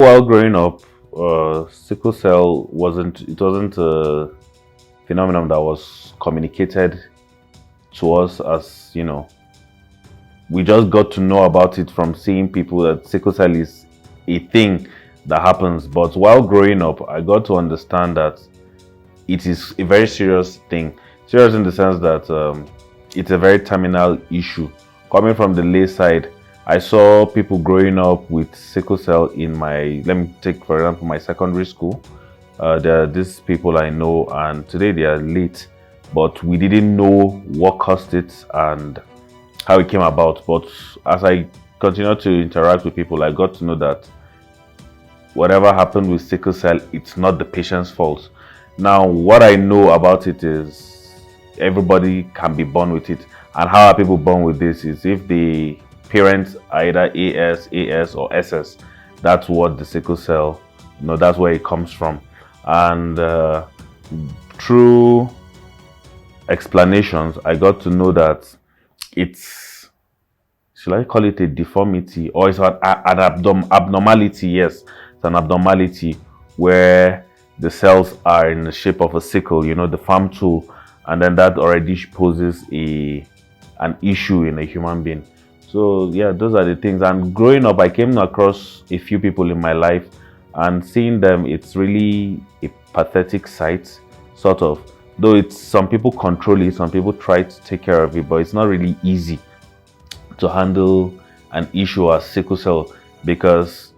While growing up, sickle cell wasn't a phenomenon that was communicated to us as we just got to know about it from seeing people that sickle cell is a thing that happens. But while growing up, I got to understand that it is a very serious thing. Serious in the sense that it's a very terminal issue. Coming from the lay side, I saw people growing up with sickle cell in let me take for example my secondary school. There are these people I know, and today they are late, but we didn't know what caused it and how it came about. But as I continued to interact with people, I got to know that whatever happened with sickle cell, it's not the patient's fault. Now, what I know about it is everybody can be born with it. And how are people born with this is if the parents are either AS or SS, that's what the sickle cell, that's where it comes from. And through explanations, I got to know that it's, should I call it a deformity, or it's an abnormality? Yes, it's an abnormality where the cells are in the shape of a sickle, the farm tool, and then that already poses an issue in a human being. So yeah, those are the things. And growing up, I came across a few people in my life, and seeing them, it's really a pathetic sight, sort of. Though it's some people control it, some people try to take care of it, but it's not really easy to handle an issue as sickle cell, because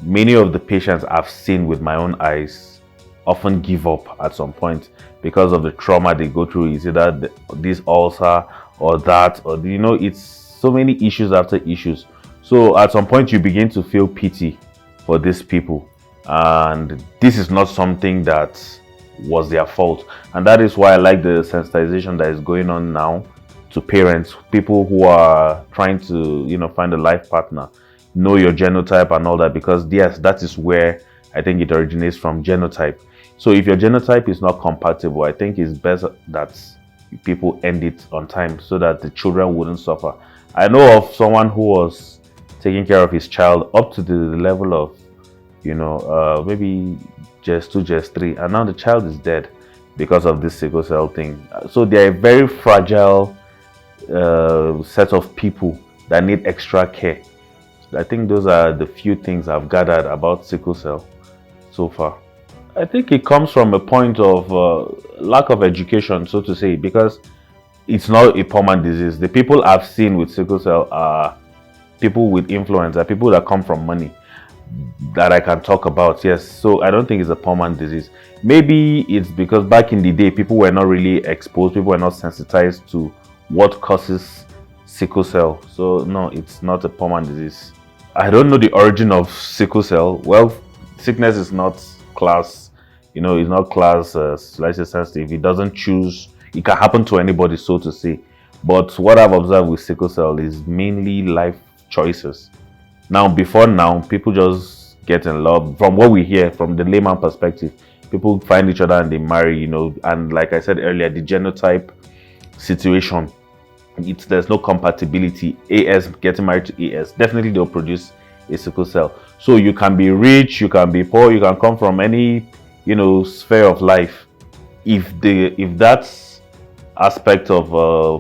many of the patients I've seen with my own eyes often give up at some point because of the trauma they go through. Is either this ulcer or that, or it's so many issues after issues. So at some point you begin to feel pity for these people, and this is not something that was their fault. And that is why I like the sensitization that is going on now to parents, people who are trying to find a life partner. Know your genotype and all that, because yes, that is where I think it originates from, genotype. So if your genotype is not compatible, I think it's best that people end it on time so that the children wouldn't suffer. I know of someone who was taking care of his child up to the level of maybe just 2, just 3, and now the child is dead because of this sickle cell thing. So they're a very fragile set of people that need extra care. I think those are the few things I've gathered about sickle cell so far. I think it comes from a point of lack of education, so to say, because it's not a permanent disease. The people I've seen with sickle cell are people with influence, are people that come from money that I can talk about. Yes, so I don't think it's a permanent disease. Maybe it's because back in the day, people were not really exposed, people were not sensitized to what causes sickle cell. So no, it's not a permanent disease. I don't know the origin of sickle cell. Well, sickness is not class, it's not class sensitive. It doesn't choose. It can happen to anybody, so to say. But what I've observed with sickle cell is mainly life choices. Now, before now, people just get in love. From what we hear, from the layman perspective, people find each other and they marry, and like I said earlier, the genotype situation, there's no compatibility. AS getting married to AS, definitely they'll produce a sickle cell. So you can be rich, you can be poor, you can come from any sphere of life. If that aspect of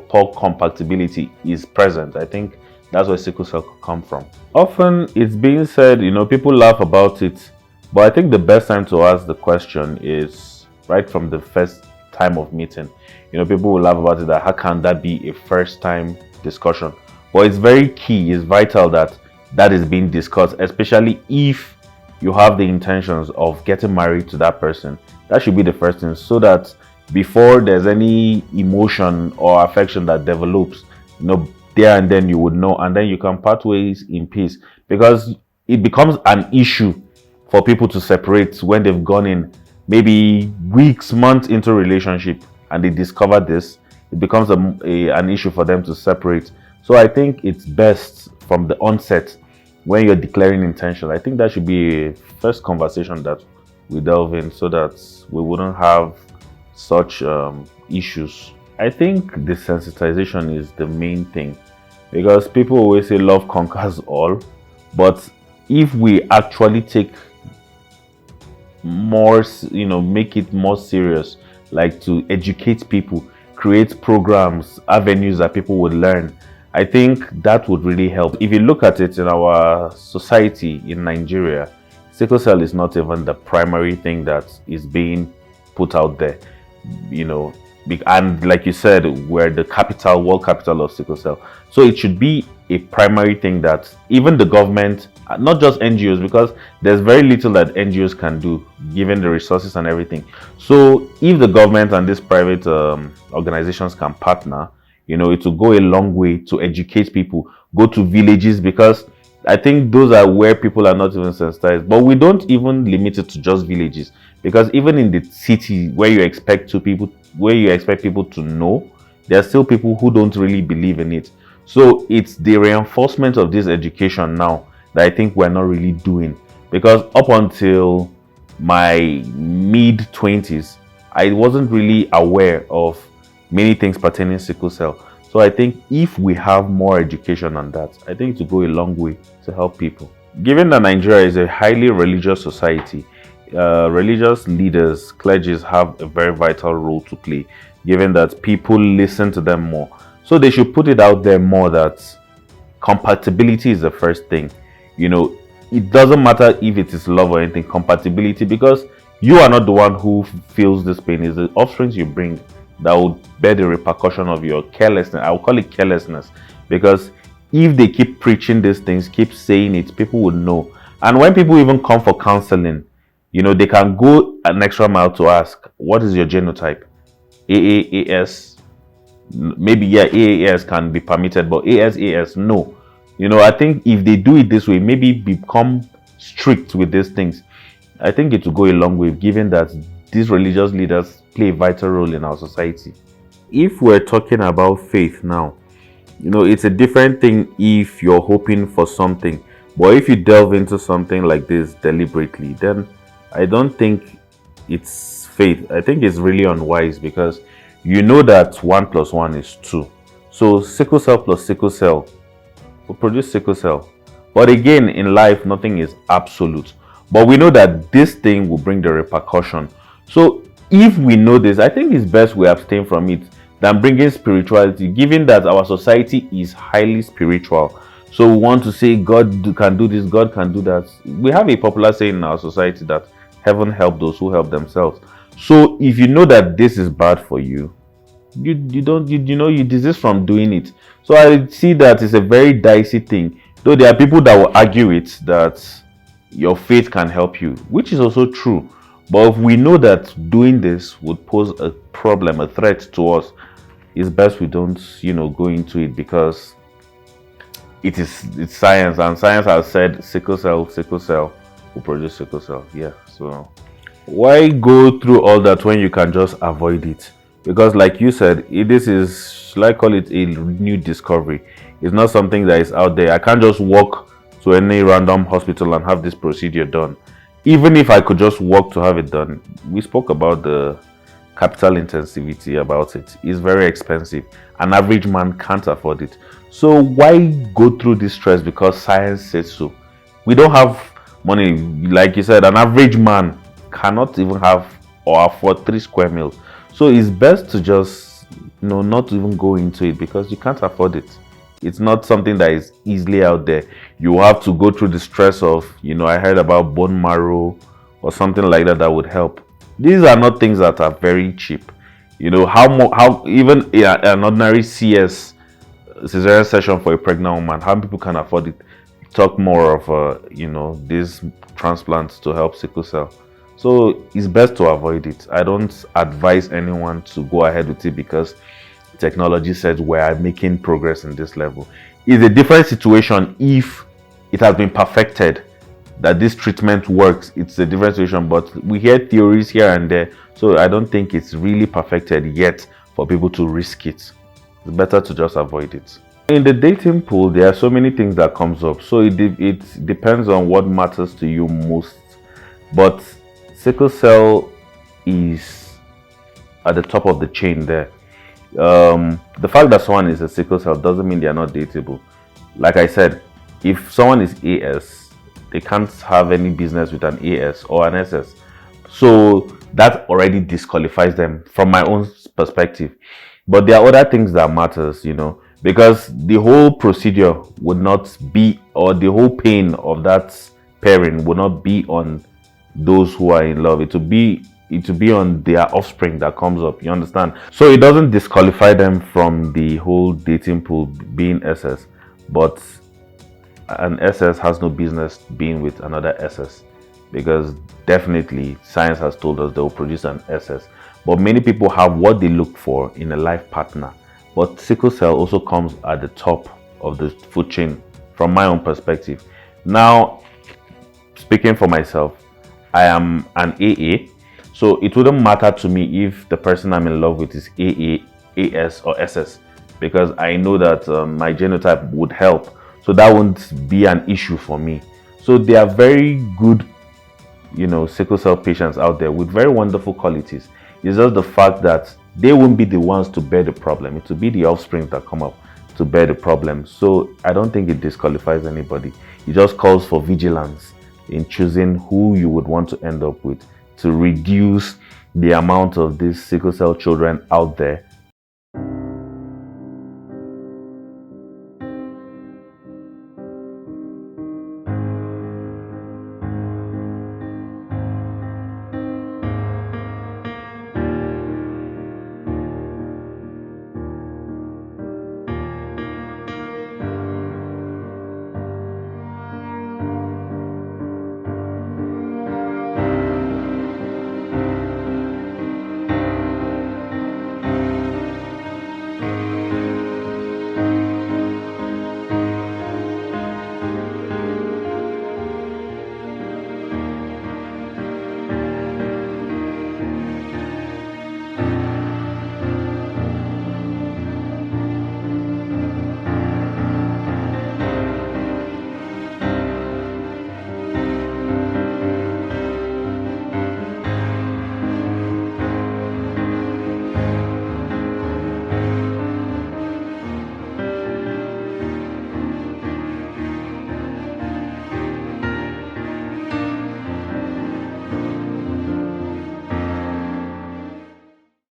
poor compatibility is present, I think that's where sickle cell could come from. Often it's being said, people laugh about it, but I think the best time to ask the question is right from the first time of meeting. People will laugh about it, that how can that be a first time discussion? But it's very key, it's vital that is being discussed, especially if you have the intentions of getting married to that person. That should be the first thing, so that before there's any emotion or affection that develops, there and then you would know, and then you can part ways in peace. Because it becomes an issue for people to separate when they've gone in maybe weeks, months into a relationship and they discover this. It becomes an issue for them to separate. So I think it's best from the onset, when you're declaring intention, I think that should be a first conversation that we delve in, so that we wouldn't have such issues. I think desensitization is the main thing, because people always say love conquers all, but if we actually take more, make it more serious, like to educate people, create programs, avenues that people would learn, I think that would really help. If you look at it in our society in Nigeria, sickle cell is not even the primary thing that is being put out there, you know. And like you said, we're the capital, world capital of sickle cell. So it should be a primary thing that even the government, not just NGOs, because there's very little that NGOs can do given the resources and everything. So if the government and these private organizations can partner, it will go a long way to educate people, go to villages, because I think those are where people are not even sensitized. But we don't even limit it to just villages, because even in the city where you expect people to know, there are still people who don't really believe in it. So it's the reinforcement of this education now that I think we're not really doing. Because up until my mid 20s, I wasn't really aware of many things pertaining sickle cell. So I think if we have more education on that, I think it will go a long way to help people. Given that Nigeria is a highly religious society, religious leaders, clergies have a very vital role to play, given that people listen to them more. So they should put it out there more that compatibility is the first thing. It doesn't matter if it is love or anything, compatibility, because you are not the one who feels this pain. It's the offsprings you bring that would bear the repercussion of your carelessness. I will call it carelessness, because if they keep preaching these things, keep saying it, people would know. And when people even come for counseling, they can go an extra mile to ask, what is your genotype? AAAS? Maybe, yeah, AAS can be permitted, but ASAS, no. I think if they do it this way, maybe become strict with these things, I think it will go a long way, given that these religious leaders play a vital role in our society. If we're talking about faith now, it's a different thing if you're hoping for something. But if you delve into something like this deliberately, then I don't think it's faith. I think it's really unwise, because you know that 1 plus 1 is 2. So sickle cell plus sickle cell will produce sickle cell. But again, in life, nothing is absolute. But we know that this thing will bring the repercussion. So if we know this, I think it's best we abstain from it than bringing spirituality, given that our society is highly spiritual. So we want to say God can do this, God can do that. We have a popular saying in our society that heaven help those who help themselves. So if you know that this is bad for you, you desist from doing it. So I see that it's a very dicey thing. Though there are people that will argue it, that your faith can help you, which is also true. But if we know that doing this would pose a problem, a threat to us, it's best we don't, go into it, because it's science, and science has said sickle cell will produce sickle cell. Yeah. So why go through all that when you can just avoid it? Because like you said, this is, should I call it a new discovery? It's not something that is out there. I can't just walk to any random hospital and have this procedure done. Even if I could just walk to have it done, we spoke about the capital intensivity about it. It's very expensive. An average man can't afford it. So why go through this stress because science says so? We don't have money. Like you said, an average man cannot even have or afford 3 square meals. So it's best to just not even go into it, because you can't afford it. It's not something that is easily out there. You have to go through the stress of, I heard about bone marrow or something like that would help. These are not things that are very cheap. How even an ordinary CS cesarean session for a pregnant woman, how many people can afford it? Talk more of these transplants to help sickle cell. So it's best to avoid it. I don't advise anyone to go ahead with it, because technology says we are making progress in this level. It's a different situation if it has been perfected, that this treatment works. It's a different situation, but we hear theories here and there. So I don't think it's really perfected yet for people to risk it. It's better to just avoid it. In the dating pool, there are so many things that comes up. So it depends on what matters to you most. But sickle cell is at the top of the chain there. The fact that someone is a sickle cell doesn't mean they are not dateable. Like I said, if someone is AS, They can't have any business with an AS or an SS. So that already disqualifies them from my own perspective. But there are other things that matters, because the whole procedure would not be, or the whole pain of that pairing would not be on those who are in love. It will be on their offspring that comes up. You understand? So it doesn't disqualify them from the whole dating pool being SS, but an SS has no business being with another SS, because definitely science has told us they will produce an SS. But many people have what they look for in a life partner. But sickle cell also comes at the top of the food chain from my own perspective. Now, speaking for myself, I am an AA, so it wouldn't matter to me if the person I'm in love with is AA, AS, or SS, because I know that my genotype would help, so that won't be an issue for me. So there are very good, sickle cell patients out there with very wonderful qualities. It's just the fact that they won't be the ones to bear the problem. It will be the offspring that come up to bear the problem. So I don't think it disqualifies anybody. It just calls for vigilance in choosing who you would want to end up with, to reduce the amount of these sickle cell children out there